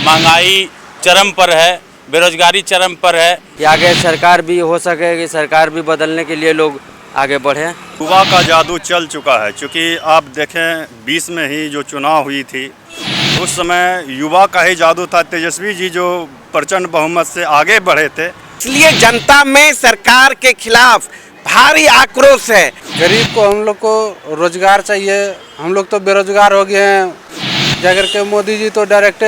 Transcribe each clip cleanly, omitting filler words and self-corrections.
महंगाई चरम पर है, बेरोजगारी चरम पर है। आगे सरकार भी हो सके कि सरकार भी बदलने के लिए लोग आगे बढ़े। युवा का जादू चल चुका है, क्योंकि आप देखें 20 में ही जो चुनाव हुई थी उस समय युवा का ही जादू था। तेजस्वी जी जो प्रचंड बहुमत से आगे बढ़े थे, इसलिए जनता में सरकार के खिलाफ भारी आक्रोश है। गरीब को, हम लोग को रोजगार चाहिए। हम लोग तो बेरोजगार हो गए हैं। जाकर के मोदी जी तो डायरेक्ट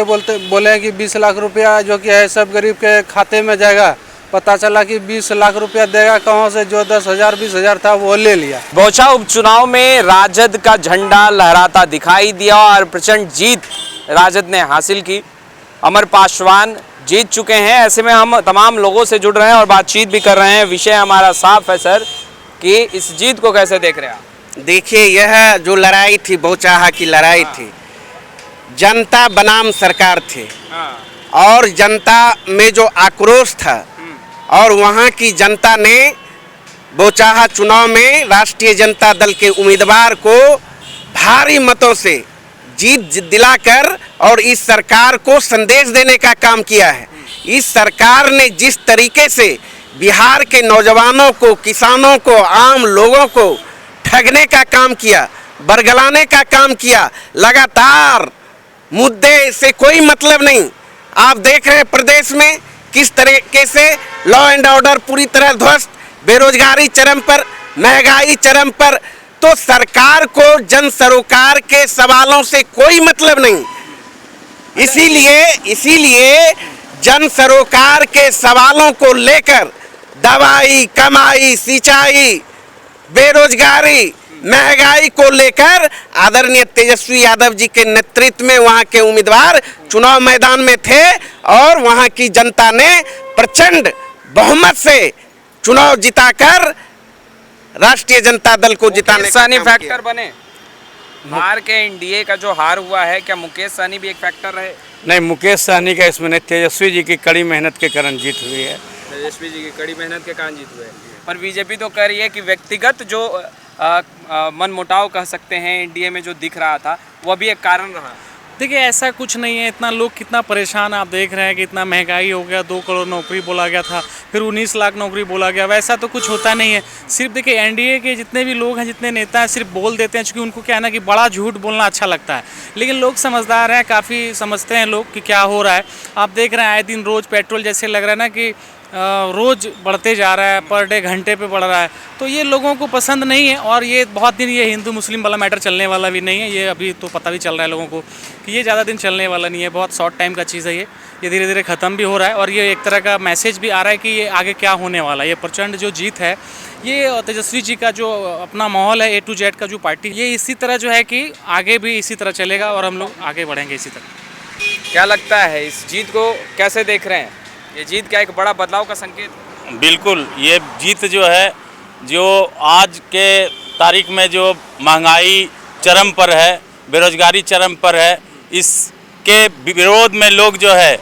बोले हैं कि 20 लाख रुपया जो कि है सब गरीब के खाते में जाएगा। पता चला कि 20 लाख रुपया देगा कहाँ से, जो 10,000 20,000 था वो ले लिया। बौछा उपचुनाव में राजद का झंडा लहराता दिखाई दिया और प्रचंड जीत राजद ने हासिल की। अमर पासवान जीत चुके हैं। ऐसे में हम तमाम लोगों से जुड़ रहे हैं और बातचीत भी कर रहे हैं। विषय हमारा साफ है सर कि इस जीत को कैसे देख रहे हैं आप? देखिए, यह जो लड़ाई थी बौछाहा की लड़ाई थी, जनता बनाम सरकार थे और जनता में जो आक्रोश था और वहाँ की जनता ने बौछाहा चुनाव में राष्ट्रीय जनता दल के उम्मीदवार को भारी मतों से जीत दिलाकर और इस सरकार को संदेश देने का काम किया है। इस सरकार ने जिस तरीके से बिहार के नौजवानों को, किसानों को, आम लोगों को ठगने का काम किया, बरगलाने का काम किया, लगातार मुद्दे से कोई मतलब नहीं। आप देख रहे हैं प्रदेश में किस तरीके से लॉ एंड ऑर्डर पूरी तरह ध्वस्त, बेरोजगारी चरम पर, महंगाई चरम पर। तो सरकार को जन सरोकार के सवालों से कोई मतलब नहीं। इसीलिए जन सरोकार के सवालों को लेकर दवाई, कमाई, सिंचाई, बेरोजगारी, महंगाई को लेकर आदरणीय तेजस्वी यादव जी के नेतृत्व में वहां के उम्मीदवार चुनाव मैदान में थे और वहां की जनता ने प्रचंड बहुमत से चुनाव जिताकर राष्ट्रीय जनता दल को जिताने का काम फैक्टर किया। बने। हार के एनडीए का जो हार हुआ है, क्या मुकेश सहनी भी एक फैक्टर रहे? नहीं, मुकेश सहनी का इसमें नहीं, तेजस्वी जी की कड़ी मेहनत के कारण जीत हुई है। तेजस्वी जी की कड़ी मेहनत के कारण जीत हुए। पर बीजेपी तो कह रही है कि व्यक्तिगत जो मनमुटाव कह सकते हैं एनडीए में जो दिख रहा था वह भी एक कारण रहा। देखिए, ऐसा कुछ नहीं है। इतना लोग कितना परेशान, आप देख रहे हैं कि इतना महंगाई हो गया। 2 करोड़ नौकरी बोला गया था, फिर 19 लाख नौकरी बोला गया। वैसा तो कुछ होता नहीं है। सिर्फ देखिए, एनडीए के जितने भी लोग हैं, जितने नेता हैं, सिर्फ बोल देते हैं, क्योंकि उनको क्या है ना कि बड़ा झूठ बोलना अच्छा लगता है। लेकिन लोग समझदार हैं, काफ़ी समझते हैं लोग कि क्या हो रहा है। आप देख रहे हैं आए दिन रोज़ पेट्रोल जैसे लग रहा है ना कि रोज़ बढ़ते जा रहा है, पर डे घंटे पे बढ़ रहा है। तो ये लोगों को पसंद नहीं है और ये बहुत दिन ये हिंदू मुस्लिम वाला मैटर चलने वाला भी नहीं है। ये अभी तो पता भी चल रहा है लोगों को कि ये ज़्यादा दिन चलने वाला नहीं है, बहुत शॉर्ट टाइम का चीज़ है। ये धीरे धीरे ख़त्म भी हो रहा है और ये एक तरह का मैसेज भी आ रहा है कि ये आगे क्या होने वाला है। ये प्रचंड जो जीत है, ये तेजस्वी जी का जो अपना माहौल है, A to Z का जो पार्टी, ये इसी तरह जो है कि आगे भी इसी तरह चलेगा और हम लोग आगे बढ़ेंगे इसी तरह। क्या लगता है इस जीत को कैसे देख रहे हैं? ये जीत क्या एक बड़ा बदलाव का संकेत? बिल्कुल, ये जीत जो है, जो आज के तारीख में जो महंगाई चरम पर है, बेरोजगारी चरम पर है, इसके विरोध में लोग जो है,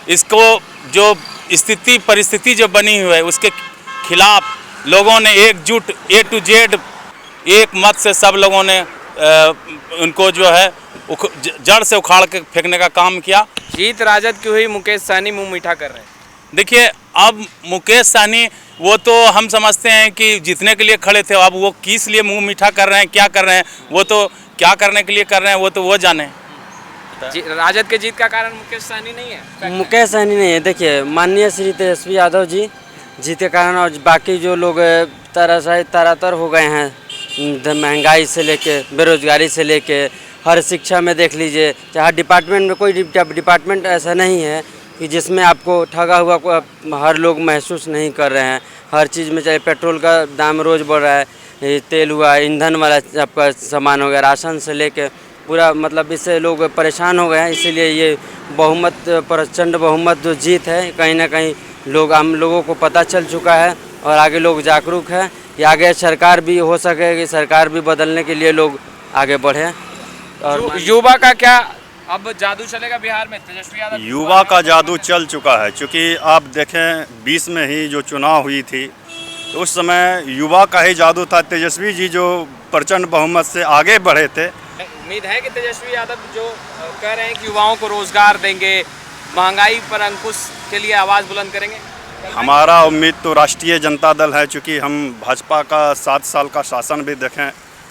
इसको जो परिस्थिति जो बनी हुई है उसके खिलाफ लोगों ने एकजुट A to Z एक मत से सब लोगों ने उनको जो है जड़ से उखाड़ के फेंकने का काम किया। जीत राजद की हुई, मुकेश सहनी मुंह मीठा कर रहे हैं। देखिए, अब मुकेश सहनी वो तो हम समझते हैं कि जीतने के लिए खड़े थे। अब वो किस लिए मुंह मीठा कर रहे हैं, क्या कर रहे हैं, वो तो क्या करने के लिए कर रहे हैं वो जाने। राजद के जीत का कारण मुकेश सहनी नहीं है? मुकेश सहनी नहीं है। देखिए, माननीय श्री तेजस्वी यादव जी जीत के कारण और बाकी जो लोग तरातर हो गए हैं, महंगाई से लेके, बेरोजगारी से लेके, हर शिक्षा में देख लीजिए, चाहे डिपार्टमेंट में, कोई डिपार्टमेंट ऐसा नहीं है कि जिसमें आपको ठगा हुआ को हर लोग महसूस नहीं कर रहे हैं। हर चीज़ में, चाहे पेट्रोल का दाम रोज़ बढ़ रहा है, तेल हुआ, ईंधन वाला आपका सामान हो गया, राशन से लेके पूरा, मतलब इससे लोग परेशान हो गए हैं। इसीलिए ये बहुमत, प्रचंड बहुमत जो जीत है, कहीं ना कहीं हम लोगों को पता चल चुका है और आगे लोग जागरूक हैं कि आगे सरकार भी हो सके कि सरकार भी बदलने के लिए लोग आगे बढ़े। और युवा का क्या अब जादू चलेगा बिहार में? तेजस्वी यादव युवा का जादू चल चुका है, क्योंकि आप देखें 20 में ही जो चुनाव हुई थी उस समय युवा का ही जादू था। तेजस्वी जी जो प्रचंड बहुमत से आगे बढ़े थे। उम्मीद है कि तेजस्वी यादव जो कह रहे हैं कि युवाओं को रोजगार देंगे, महंगाई पर अंकुश के लिए आवाज़ बुलंद करेंगे? हमारा उम्मीद तो राष्ट्रीय जनता दल है, चूँकि हम भाजपा का 7 साल का शासन भी देखें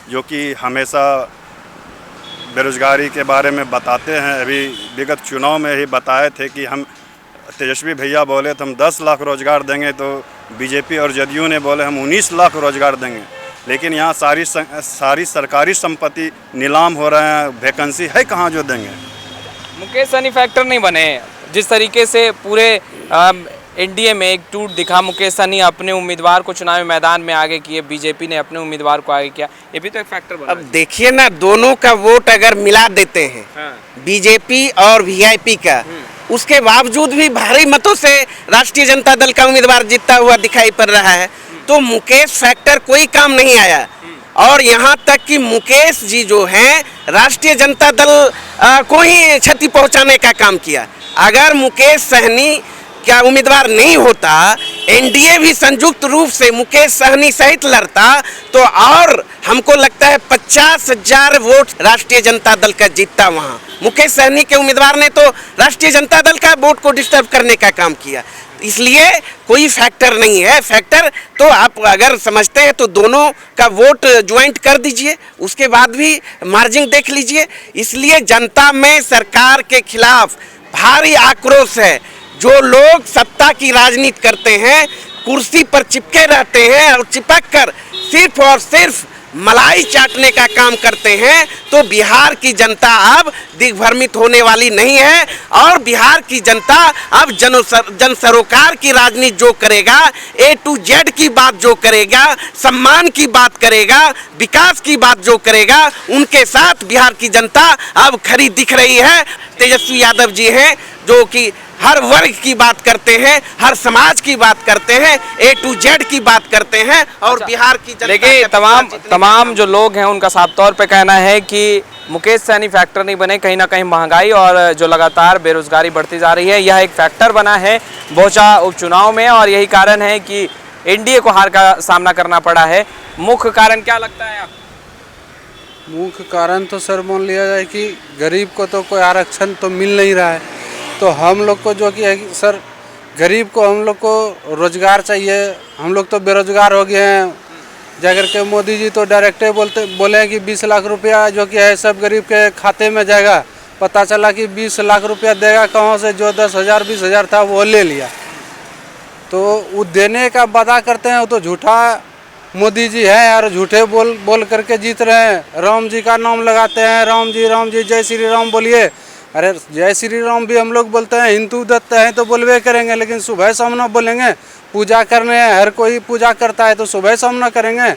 जो कि हमेशा बेरोजगारी के बारे में बताते हैं। अभी विगत चुनाव में ही बताए थे कि हम तेजस्वी भैया बोले तो हम 10 लाख रोजगार देंगे, तो बीजेपी और जदयू ने बोले हम 19 लाख रोजगार देंगे। लेकिन यहाँ सारी सरकारी संपत्ति नीलाम हो रहे हैं, वैकेंसी है कहाँ जो देंगे। मुकेश सहनी फैक्टर नहीं बने। जिस तरीके से पूरे एनडीए में एक टूट दिखा, मुकेश सहनी अपने उम्मीदवार को चुनावी मैदान में आगे किए, बीजेपी ने अपने उम्मीदवार को आगे किया, ये भी तो एक फैक्टर बना। अब देखिए ना, दोनों का वोट अगर मिला देते हैं, बीजेपी और वीआईपी का, उसके बावजूद भी भारी मतों से राष्ट्रीय जनता दल का उम्मीदवार जीतता हुआ दिखाई पड़ रहा है। तो मुकेश फैक्टर कोई काम नहीं आया। और यहाँ तक कि मुकेश जी जो हैं राष्ट्रीय जनता दल को ही क्षति पहुँचाने का काम किया। अगर मुकेश सहनी क्या उम्मीदवार नहीं होता, एनडीए भी संयुक्त रूप से मुकेश सहनी सहित लड़ता, तो और हमको लगता है 50,000 वोट राष्ट्रीय जनता दल का जीतता वहाँ। मुकेश सहनी के उम्मीदवार ने तो राष्ट्रीय जनता दल का वोट को डिस्टर्ब करने का काम किया। इसलिए कोई फैक्टर नहीं है। फैक्टर तो आप अगर समझते हैं तो दोनों का वोट ज्वाइंट कर दीजिए, उसके बाद भी मार्जिन देख लीजिए। इसलिए जनता में सरकार के खिलाफ भारी आक्रोश है। जो लोग सत्ता की राजनीति करते हैं, कुर्सी पर चिपके रहते हैं और चिपक कर सिर्फ और सिर्फ मलाई चाटने का काम करते हैं, तो बिहार की जनता अब दिग्भ्रमित होने वाली नहीं है। और बिहार की जनता अब जन सरोकार की राजनीति जो करेगा, A to Z की बात जो करेगा, सम्मान की बात करेगा, विकास की बात जो करेगा, उनके साथ बिहार की जनता अब खड़ी दिख रही है। तेजस्वी यादव जी हैं जो कि हर वर्ग की बात करते हैं, हर समाज की बात करते हैं, A to Z की बात करते हैं और बिहार की जनता। देखिए, तमाम जो लोग हैं उनका साफ तौर पे कहना है कि मुकेश सहनी फैक्टर नहीं बने। कहीं ना कहीं महंगाई और जो लगातार बेरोजगारी बढ़ती जा रही है, यह एक फैक्टर बना है बोचा उपचुनाव में, और यही कारण है कि एनडीए को हार का सामना करना पड़ा है। मुख्य कारण क्या लगता है आपको? मुख्य कारण तो सर मान लिया जाए कि गरीब को तो कोई आरक्षण तो मिल नहीं रहा है। तो हम लोग को जो कि है कि सर गरीब को हम लोग को रोजगार चाहिए। हम लोग तो बेरोजगार हो गए हैं। जाकर के मोदी जी तो डायरेक्ट बोले हैं कि 20 लाख रुपया जो कि है सब गरीब के खाते में जाएगा। पता चला कि 20 लाख रुपया देगा कहाँ से? जो 10,000 20,000 था वो ले लिया। तो वो देने का वादा करते हैं, वो तो झूठा मोदी जी हैं यार। झूठे बोल करके जीत रहे हैं। राम जी का नाम लगाते हैं, राम जी जय श्री राम बोलिए। अरे जय श्री राम भी हम लोग बोलते हैं, हिंदू दत्त हैं तो बोलवे करेंगे, लेकिन सुबह शाम ना बोलेंगे। पूजा करने हर कोई पूजा करता है तो सुबह शाम ना करेंगे।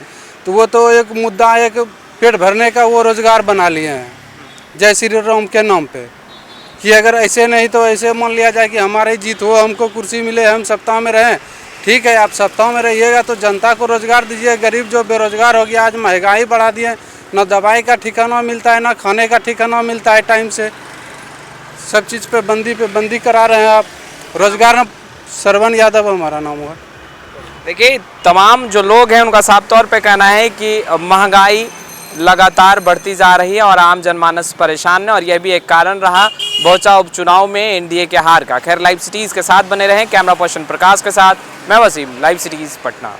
तो वो तो एक मुद्दा, एक पेट भरने का वो रोजगार बना लिए हैं जय श्री राम के नाम पे। कि अगर ऐसे नहीं तो ऐसे मान लिया जाए कि हमारी जीत हो, हमको कुर्सी मिले, हम सत्ता में रहें। ठीक है, आप सत्ता में रहिएगा तो जनता को रोजगार दीजिए। गरीब जो बेरोजगार हो गया, आज महंगाई बढ़ा दिए, न दवाई का ठिकाना मिलता है, न खाने का ठिकाना मिलता है टाइम से। सब चीज़ पे बंदी करा रहे हैं आप। रोजगार श्रवण यादव हमारा नाम हुआ। देखिए, तमाम जो लोग हैं उनका साफ तौर पे कहना है कि महंगाई लगातार बढ़ती जा रही है और आम जनमानस परेशान है, और यह भी एक कारण रहा बोचा उपचुनाव में एनडीए के हार का। खैर, लाइव सिटीज़ के साथ बने रहें। कैमरा पर्सन प्रकाश के साथ मैं वसीम, लाइव सिटीज़ पटना।